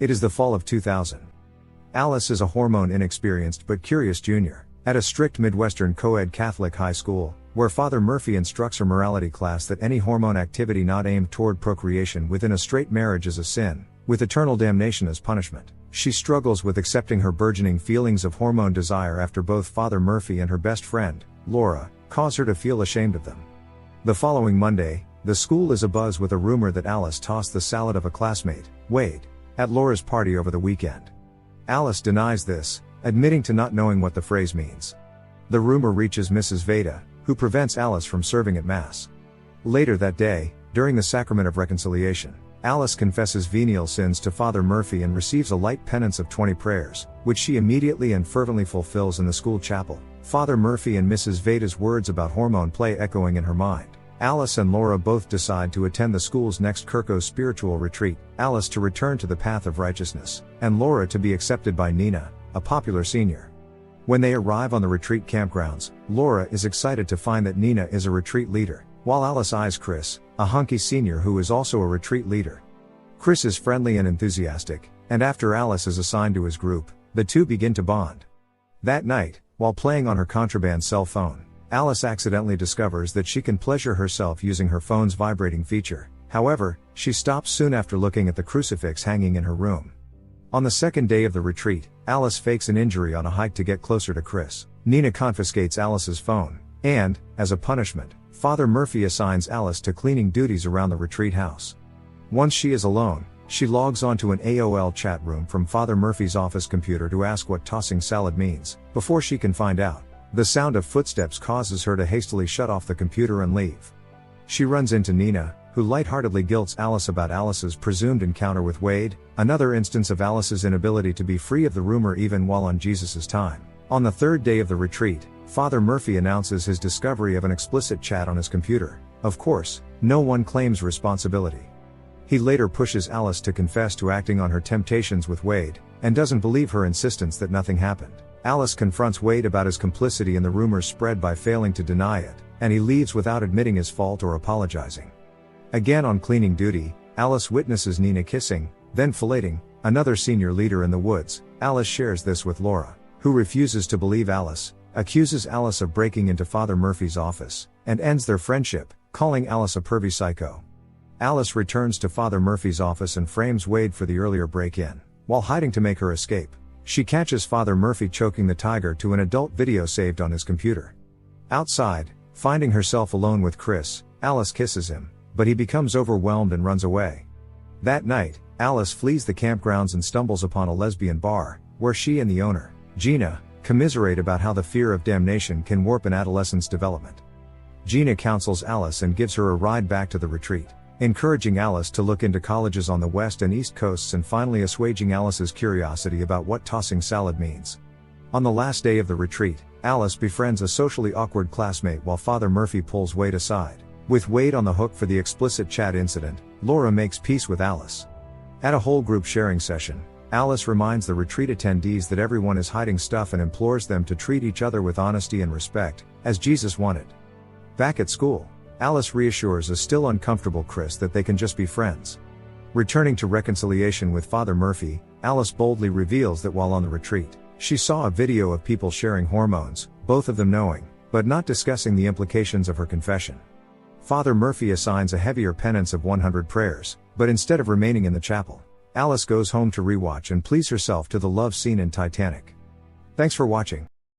It is the fall of 2000. Alice is a hormone-inexperienced but curious junior at a strict Midwestern co-ed Catholic high school, where Father Murphy instructs her morality class that any hormone activity not aimed toward procreation within a straight marriage is a sin, with eternal damnation as punishment. She struggles with accepting her burgeoning feelings of hormone desire after both Father Murphy and her best friend, Laura, cause her to feel ashamed of them. The following Monday, the school is abuzz with a rumor that Alice tossed the salad of a classmate, Wade, at Laura's party over the weekend. Alice denies this, admitting to not knowing what the phrase means. The rumor reaches Mrs. Veda, who prevents Alice from serving at Mass. Later that day, during the Sacrament of Reconciliation, Alice confesses venial sins to Father Murphy and receives a light penance of 20 prayers, which she immediately and fervently fulfills in the school chapel. Father Murphy and Mrs. Veda's words about hormone play echoing in her mind. Alice and Laura both decide to attend the school's next Kirkos spiritual retreat, Alice to return to the path of righteousness, and Laura to be accepted by Nina, a popular senior. When they arrive on the retreat campgrounds, Laura is excited to find that Nina is a retreat leader, while Alice eyes Chris, a hunky senior who is also a retreat leader. Chris is friendly and enthusiastic, and after Alice is assigned to his group, the two begin to bond. That night, while playing on her contraband cell phone, Alice accidentally discovers that she can pleasure herself using her phone's vibrating feature. However, she stops soon after looking at the crucifix hanging in her room. On the second day of the retreat, Alice fakes an injury on a hike to get closer to Chris. Nina confiscates Alice's phone, and, as a punishment, Father Murphy assigns Alice to cleaning duties around the retreat house. Once she is alone, she logs onto an AOL chat room from Father Murphy's office computer to ask what tossing salad means. Before she can find out, the sound of footsteps causes her to hastily shut off the computer and leave. She runs into Nina, who lightheartedly guilts Alice about Alice's presumed encounter with Wade, another instance of Alice's inability to be free of the rumor even while on Jesus' time. On the third day of the retreat, Father Murphy announces his discovery of an explicit chat on his computer. Of course, no one claims responsibility. He later pushes Alice to confess to acting on her temptations with Wade, and doesn't believe her insistence that nothing happened. Alice confronts Wade about his complicity in the rumors spread by failing to deny it, and he leaves without admitting his fault or apologizing. Again on cleaning duty, Alice witnesses Nina kissing, then filleting, another senior leader in the woods. Alice shares this with Laura, who refuses to believe Alice, accuses Alice of breaking into Father Murphy's office, and ends their friendship, calling Alice a pervy psycho. Alice returns to Father Murphy's office and frames Wade for the earlier break-in, while hiding to make her escape. She catches Father Murphy choking the tiger to an adult video saved on his computer. Outside, finding herself alone with Chris, Alice kisses him, but he becomes overwhelmed and runs away. That night, Alice flees the campgrounds and stumbles upon a lesbian bar, where she and the owner, Gina, commiserate about how the fear of damnation can warp an adolescent's development. Gina counsels Alice and gives her a ride back to the retreat, encouraging Alice to look into colleges on the west and east coasts and finally assuaging Alice's curiosity about what tossing salad means. On the last day of the retreat, Alice befriends a socially awkward classmate while Father Murphy pulls Wade aside. With Wade on the hook for the explicit chat incident, Laura makes peace with Alice. At a whole group sharing session, Alice reminds the retreat attendees that everyone is hiding stuff and implores them to treat each other with honesty and respect, as Jesus wanted. Back at school, Alice reassures a still uncomfortable Chris that they can just be friends. Returning to reconciliation with Father Murphy, Alice boldly reveals that while on the retreat, she saw a video of people sharing hormones, both of them knowing, but not discussing the implications of her confession. Father Murphy assigns a heavier penance of 100 prayers, but instead of remaining in the chapel, Alice goes home to rewatch and please herself to the love scene in Titanic. Thanks for watching.